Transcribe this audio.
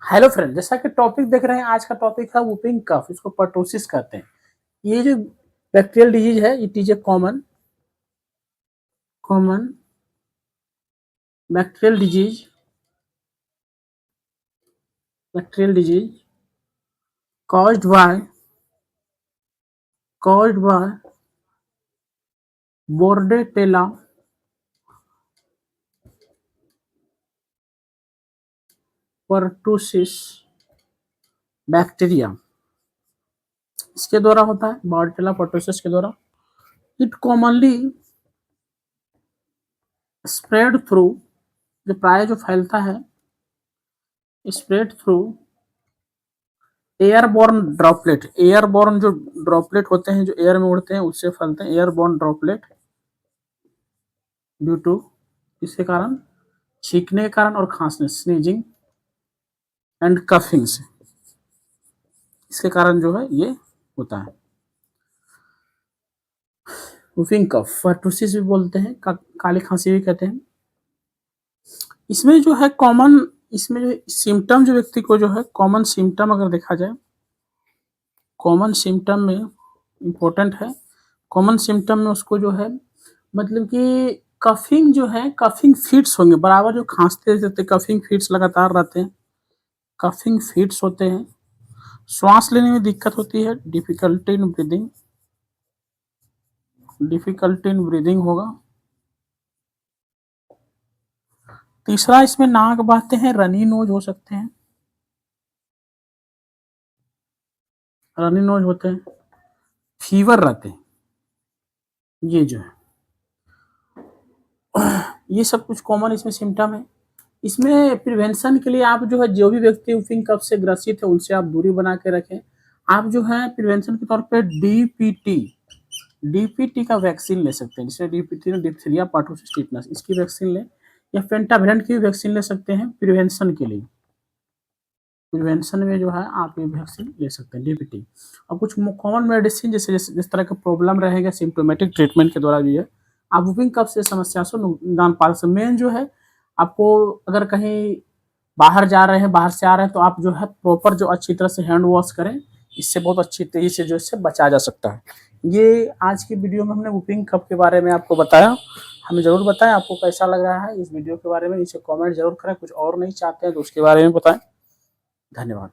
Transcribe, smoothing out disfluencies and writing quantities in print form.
Hello friend, जैसा कि topic देख रहे हैं, आज का टॉपिक है वुपिंग कफ। इसको पर्टोसिस कहते हैं। ये जो बैक्टीरियल डिजीज है, it is a common common bacterial disease bacterial disease caused by caused by Bordetella pertussis bacteria. इसके द्वारा होता है, बॉर्डेटेला पर्टोसिस के द्वारा। इट कॉमनली स्प्रेड थ्रू, जो प्राय जो फैलता है, spread through airborne droplet. Airborne जो ड्रॉपलेट होते हैं, जो एयर में उड़ते हैं, उससे फैलते हैं। एयरबॉर्न ड्रॉपलेट ड्यू टू, इसके कारण, छींकने के कारण और खांसने, स्नीजिंग एंड कफिंग से, इसके कारण जो है ये होता है। वुफिंग कफ, पर्टुसिस भी बोलते हैं, काली खांसी भी कहते हैं। इसमें जो है कॉमन, इसमें जो सिम्टम, जो व्यक्ति को जो है कॉमन सिम्टम अगर देखा जाए, कॉमन सिम्टम में इम्पोर्टेंट है, कॉमन सिम्टम में उसको जो है मतलब कि कफिंग जो है, कफिंग फिट्स होंगे बराबर, जो खांसते रहते, कफिंग फिट्स लगातार रहते हैं, कफिंग फिट्स होते हैं। श्वास लेने में दिक्कत होती है, डिफिकल्टी इन ब्रीदिंग होगा। तीसरा, इसमें नाक बहते हैं, रनी नोज हो सकते हैं, रनी नोज होते हैं, फीवर रहते हैं। ये जो है ये सब कुछ कॉमन इसमें सिम्टम है। इसमें प्रिवेंशन के लिए आप जो है, जो भी व्यक्ति वुफिंग कफ से ग्रसित है, उनसे आप दूरी बना के रखें। आप जो है प्रिवेंशन के तौर पे डीपीटी का वैक्सीन ले सकते हैं, जिसमें डीपीटी में डिप्थीरिया पर्टुसिस टिटनस, इसकी वैक्सीन लें, या पेंटावेलेंट की वैक्सीन ले सकते हैं प्रिवेंशन के लिए। प्रिवेंशन में जो है आप ये वैक्सीन ले सकते हैं, डीपीटी। और कुछ कॉमन मेडिसिन, जैसे जिस तरह का प्रॉब्लम रहेगा, सिम्टोमेटिक ट्रीटमेंट के द्वारा भी है आप वुफिंग कफ से समस्या से निदान पा सकते हैं। मेन जो है, आपको अगर कहीं बाहर जा रहे हैं, बाहर से आ रहे हैं, तो आप जो है प्रॉपर, जो अच्छी तरह से हैंड वॉश करें। इससे बहुत अच्छी तेजी से जो इससे बचा जा सकता है। ये आज की वीडियो में हमने वुफिंग कफ के बारे में आपको बताया। हमें ज़रूर बताएं आपको कैसा लग रहा है इस वीडियो के बारे में। नीचे कमेंट जरूर करें। कुछ और नहीं चाहते हैं तो उसके बारे में बताएं। धन्यवाद।